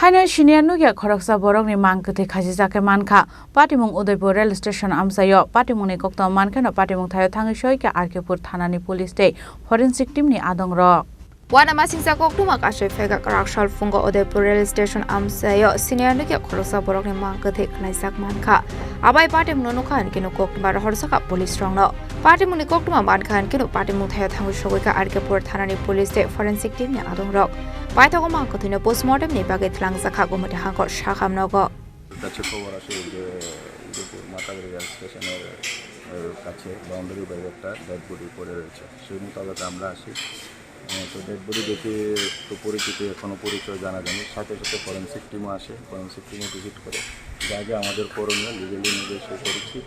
Haino Siniya Nukya Khoroksa Borokni Mangkwthwi Kwlaijakhe Mankha Patimung Udaipur Rail Station Amchaio Patimungni Koktwma Honkheno Patimung Thaio Thangwi Sogwikha Thanani Police Day Forensic Team ni Adongrok Wana masingsa Koktwma kasoi fega karakshal fungo Udaipur Rail Station Amchaio Siniya Nukya Khoroksa Borokni Mangkwthwi Kwlaijakhe Mankha Abai Patimung Nukya Honkheno Koktwma Horsaka Police Rongno Patimungni Koktwma Mankha Honkheno Patimung Thaio Thangwi Sogwikha Thanani Police Day Forensic Team ni Adongrok Paitoko Mangkwthwi postmortem ni bage thlangjakha gomate hangko sakhamnogo কাছে খবর আসে যে মাতাগড়ি rail স্টেশনের কাছে boundary বাইরে একটা dead body পড়ে রয়েছে সেই মোতাবেক আমরা আসি তো ডেড বডি দেখে তো পরিচিতি এখনও পরিচয় জানা যায়নি সাথে সাথে ফরেন্সিক টিমও আসে ফরেন্সিক টিমও ভিজিট করে যা যা আমাদের করণীয় লিগালি নির্দেশ করেছি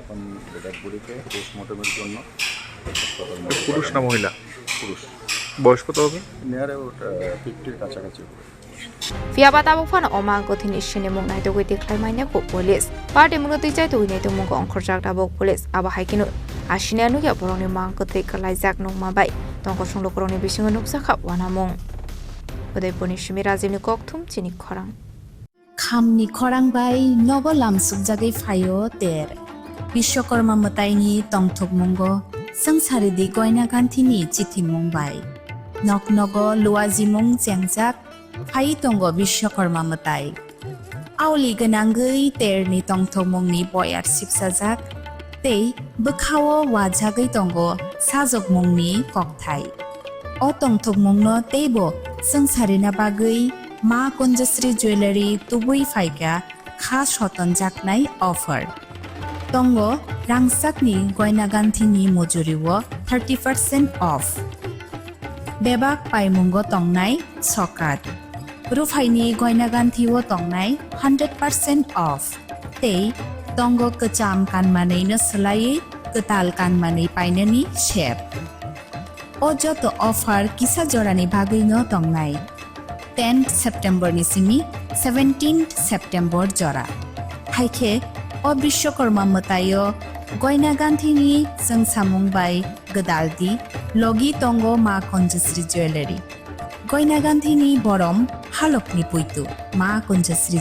এখন ডেড বডিকে পোস্টমর্টমের জন্য পুরুষ না মহিলা পুরুষ বয়স কত হবে নিয়ারে 50 কাছাকাছি হবে Fiabata bufan omang ko tinishin mong naito ko tiklay niya ko police. Party mo to ito inaito mong ko ang Khoroksa tabok police aba haikino Siniya Nukya Borokni Mangkwthwi Kwlaijakhe nung mabay tong kosong lokoroni bising nuksa ka wana mong Udaipur ni Shimirazi ni Koktwma Chini Khorang Khamni Khorang bai nogo lamsuk jagai phayo ter Bishwakarma mataini tongthok mongo sangsari di goina ganthini chithi mong bai nok nogo luaji mong jengjak Phai tongo Bishwakarma matai Auli ganangui terni tongthok mongni boyar sipsajak tei bukhawo wajagai tongo sajok mongni kokthai O tongthok mongno teibo sangsarina bagui Ma Konjasri Jewelry tubui phaika kha soton jaknai offer Tongo rangsakni goina ganthini mojuriwo 30% off Bebak paimungo tongnai sokat Rufaini goina ganthiwo tongnai 100% off Tei tongo kecham kanmanai no slai ketal kanmanai painani shep O joto offer kisa jorani bagui no tongnai 10th September ni simi 17th September jora haike o Bishwakarma matayo goina ganthini samung bai gadaldi logi tongo Ma Konjasri Jewelry goina ganthini borom halokni puitu Ma Konjasri